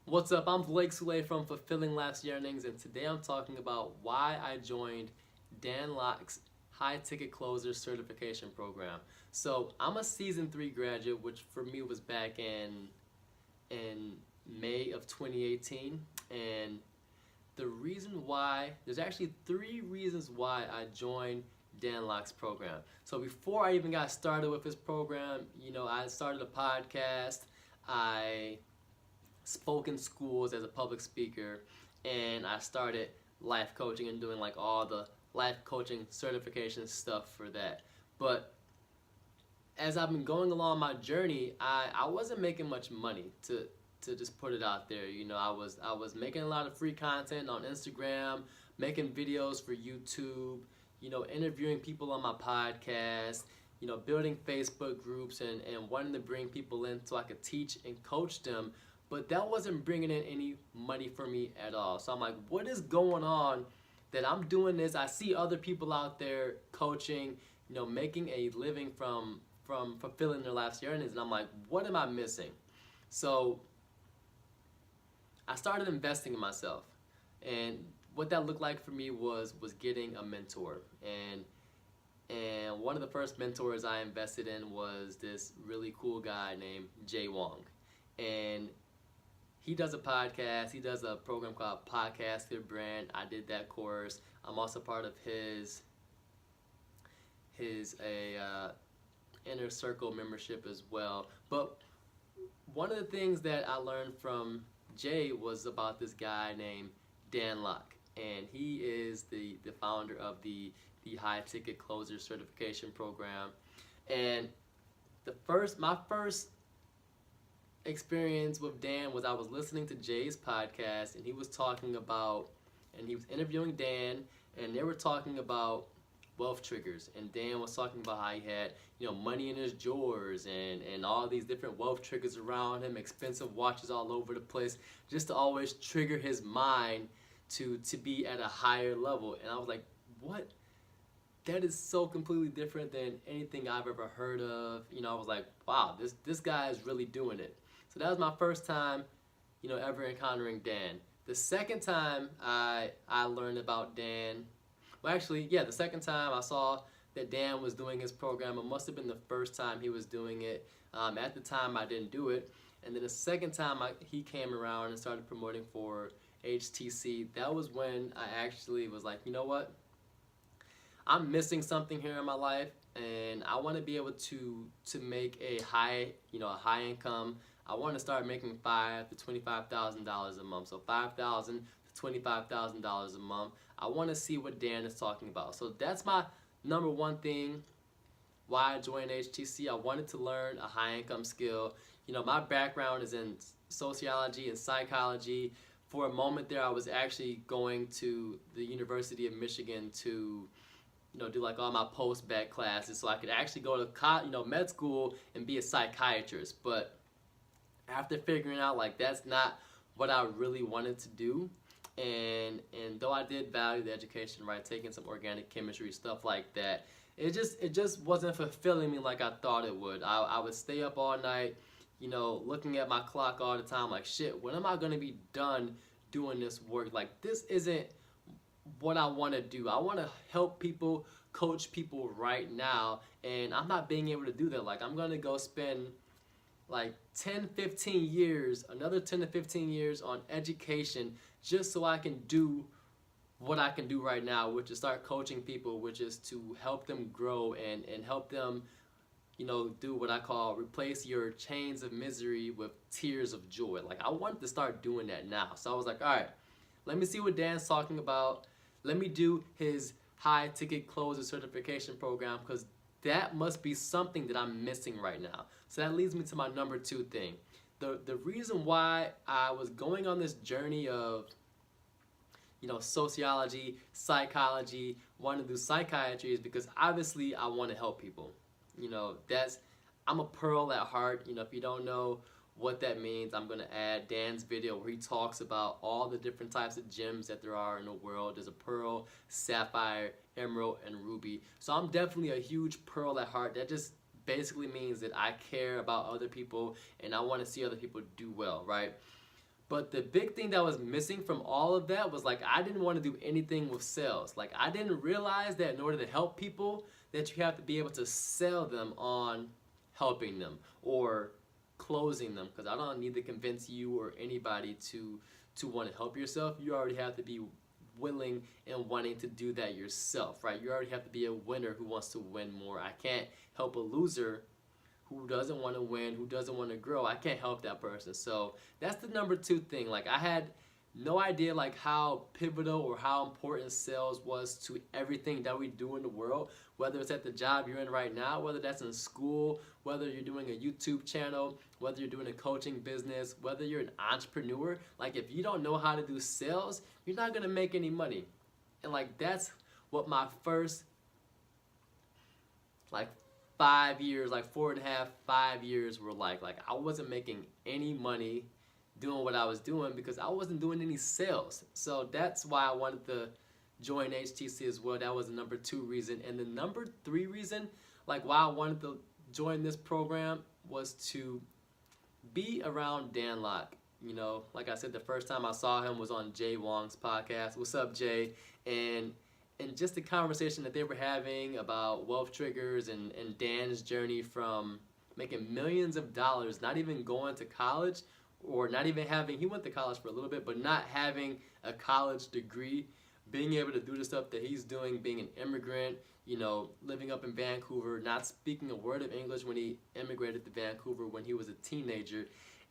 What's up? I'm Soulet from Fulfilling Life's Yearnings, and today I'm talking about why I joined Dan Locke's High Ticket Closer Certification Program. So I'm a Season 3 graduate, which for me was back in May of 2018, and the reason why, there's actually 3 reasons why I joined Dan Locke's program. So before I even got started with his program, I started a podcast. I spoke in schools as a public speaker, and I started life coaching and doing like all the life coaching certification stuff for that. But as I've been going along my journey, I wasn't making much money to just put it out there. I was making a lot of free content on Instagram, making videos for YouTube, interviewing people on my podcast, building Facebook groups and wanting to bring people in so I could teach and coach them. But that wasn't bringing in any money for me at all. So I'm like, what is going on that I'm doing this? I see other people out there coaching, making a living from fulfilling their life's yearnings, and I'm like, what am I missing? So I started investing in myself, and what that looked like for me was getting a mentor. And one of the first mentors I invested in was this really cool guy named Jay Wong, and he does a podcast. He does a program called Podcaster Brand. I did that course. I'm also part of his inner circle membership as well. But one of the things that I learned from Jay was about this guy named Dan Locke, and he is the founder of the High Ticket Closer Certification Program. And my first experience with Dan was I was listening to Jay's podcast, and he was interviewing Dan, and they were talking about wealth triggers, and Dan was talking about how he had money in his drawers and all these different wealth triggers around him, expensive watches all over the place, just to always trigger his mind to be at a higher level. And I was like, what? That is so completely different than anything I've ever heard of. I was like, wow, this guy is really doing it. So that was my first time, ever encountering Dan. The second time I learned about Dan, the second time I saw that Dan was doing his program, it must have been the first time he was doing it. At the time I didn't do it. And then the second time he came around and started promoting for HTC, that was when I actually was like, you know what? I'm missing something here in my life, and I want to be able to make a high income. I want to start making $5,000 to $25,000 a month. So $5,000 to $25,000 a month. I want to see what Dan is talking about. So that's my number one thing why I joined HTC. I wanted to learn a high income skill. My background is in sociology and psychology. For a moment there, I was actually going to the University of Michigan to do like all my post-bac classes so I could actually go to med school and be a psychiatrist. But after figuring out like that's not what I really wanted to do, and though I did value the education, right, taking some organic chemistry, stuff like that, it just wasn't fulfilling me like I thought it would. I would stay up all night, looking at my clock all the time, like, shit, when am I gonna be done doing this work? Like, this isn't what I want to do. I want to help people, coach people right now, and I'm not being able to do that. Like, I'm gonna go spend like 10-15 years, another 10 to 15 years on education just so I can do what I can do right now, which is start coaching people, which is to help them grow and help them do what I call replace your chains of misery with tears of joy. Like, I wanted to start doing that now. So I was like, all right, let me see what Dan's talking about. Let me do his high ticket closer certification program, because that must be something that I'm missing right now. So that leads me to my number 2 thing. The reason why I was going on this journey of sociology, psychology, wanting to do psychiatry is because obviously I want to help people. I'm a pearl at heart. If you don't know what that means, I'm going to add Dan's video where he talks about all the different types of gems that there are in the world. There's a pearl, sapphire, emerald, and ruby. So I'm definitely a huge pearl at heart. That just basically means that I care about other people and I want to see other people do well, right? But the big thing that was missing from all of that was like I didn't want to do anything with sales. Like I didn't realize that in order to help people that you have to be able to sell them on helping them or closing them, because I don't need to convince you or anybody to want to help yourself. You already have to be willing and wanting to do that yourself, right? You already have to be a winner who wants to win more. I can't help a loser who doesn't want to win, who doesn't want to grow. I can't help that person. So that's the number two thing. Like I had no idea like how pivotal or how important sales was to everything that we do in the world, whether it's at the job you're in right now, whether that's in school, whether you're doing a YouTube channel, whether you're doing a coaching business, whether you're an entrepreneur. Like if you don't know how to do sales, you're not gonna make any money. And like that's what my first like 5 years, like 4.5, 5 years were like I wasn't making any money doing what I was doing because I wasn't doing any sales. So that's why I wanted to join HTC as well. That was the number two reason. And the number three reason, like why I wanted to join this program, was to be around Dan Lok. You know, like I said, the first time I saw him was on Jay Wong's podcast. What's up, Jay? And just the conversation that they were having about wealth triggers and Dan's journey from making millions of dollars, not even going to college, or not even having, he went to college for a little bit, but not having a college degree, being able to do the stuff that he's doing, being an immigrant, you know, living up in Vancouver, not speaking a word of English when he immigrated to Vancouver when he was a teenager,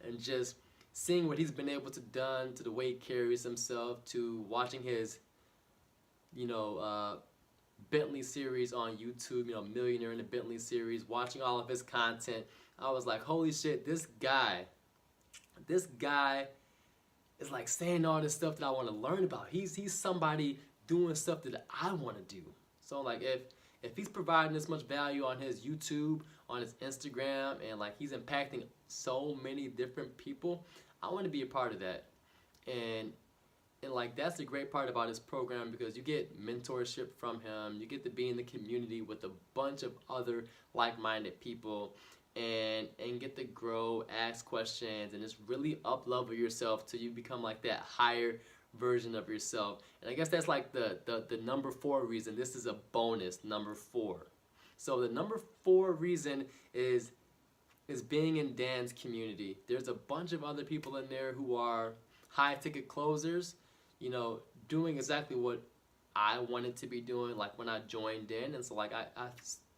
and just seeing what he's been able to done, to the way he carries himself, to watching his, you know, Bentley series on YouTube, you know, Millionaire in the Bentley series, watching all of his content. I was like, holy shit, this guy is like saying all this stuff that I want to learn about. He's somebody doing stuff that I want to do. So like if he's providing this much value on his YouTube, on his Instagram, and like he's impacting so many different people, I want to be a part of that. And like that's the great part about his program, because you get mentorship from him, you get to be in the community with a bunch of other like-minded people, and get to grow, ask questions, and just really up-level yourself till you become like that higher version of yourself. And I guess that's like the number 4 reason. This is a bonus, number 4. So the number 4 reason is being in Dan's community. There's a bunch of other people in there who are high-ticket closers, you know, doing exactly what I wanted to be doing, like when I joined in. And so like I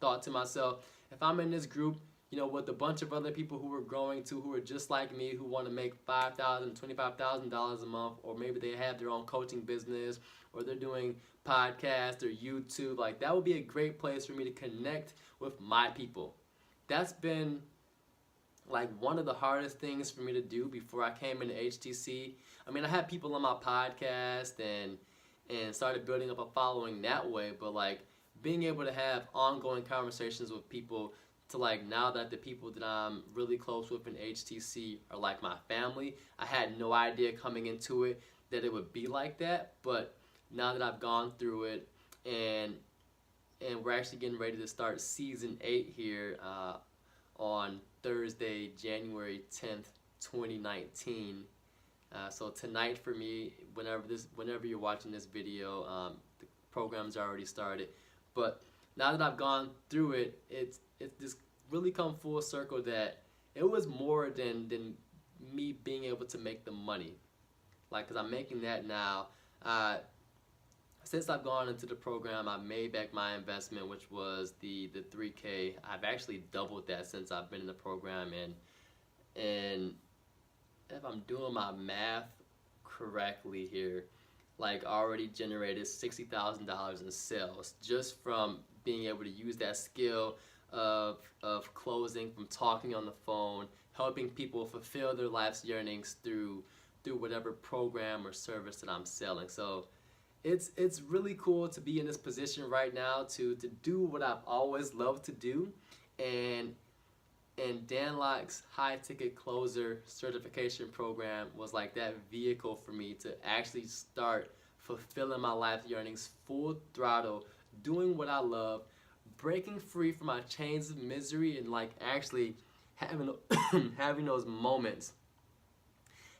thought to myself, if I'm in this group, you know, with a bunch of other people who are growing too, who are just like me, who want to make $5,000, $25,000 a month, or maybe they have their own coaching business, or they're doing podcasts or YouTube, like that would be a great place for me to connect with my people. That's been like one of the hardest things for me to do before I came into HTC. I mean, I had people on my podcast and started building up a following that way, but like being able to have ongoing conversations with people, to like now that the people that I'm really close with in HTC are like my family. I had no idea coming into it that it would be like that, but now that I've gone through it, and we're actually getting ready to start season 8 here on Thursday, January 10th, 2019. So tonight for me, whenever you're watching this video, the program's already started. But now that I've gone through it, it's just really come full circle that it was more than me being able to make the money. Like, because I'm making that now. Since I've gone into the program, I've made back my investment, which was the $3K. I've actually doubled that since I've been in the program, and if I'm doing my math correctly here, like already generated $60,000 in sales just from being able to use that skill of closing, from talking on the phone, helping people fulfill their life's yearnings through whatever program or service that I'm selling. So it's really cool to be in this position right now to do what I've always loved to do, and Dan Lok's high ticket closer certification program was like that vehicle for me to actually start fulfilling my life yearnings full throttle, doing what I love, breaking free from my chains of misery, and like actually having having those moments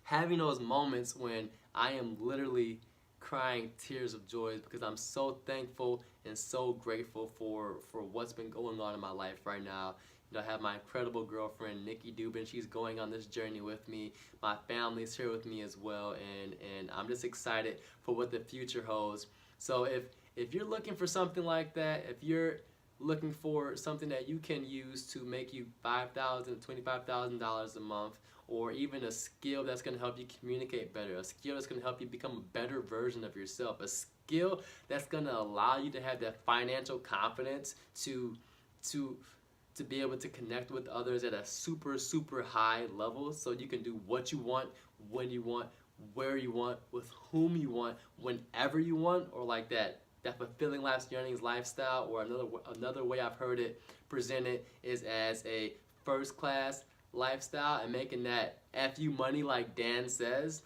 having those moments when I am literally crying tears of joy because I'm so thankful and so grateful for what's been going on in my life right now. You know, I have my incredible girlfriend, Nikki Dubin. She's going on this journey with me. My family's here with me as well, and I'm just excited for what the future holds. So if you're looking for something like that, if you're looking for something that you can use to make you $5,000, $25,000 a month, or even a skill that's going to help you communicate better, a skill that's going to help you become a better version of yourself, a skill that's going to allow you to have that financial confidence to be able to connect with others at a super high level, so you can do what you want, when you want, where you want, with whom you want, whenever you want, or like that fulfilling life's yearnings lifestyle. Or another way I've heard it presented is as a first class lifestyle, and making that FU money like Dan says.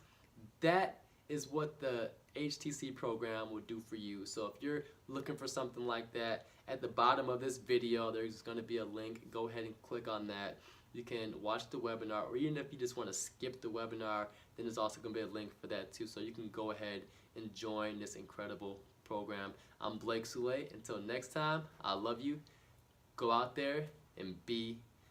That is what the HTC program will do for you. So if you're looking for something like that, at the bottom of this video there's going to be a link. Go ahead and click on that. You can watch the webinar, or even if you just want to skip the webinar, then there's also going to be a link for that too. So you can go ahead and join this incredible program. I'm Blake Soulet. Until next time, I love you. Go out there and be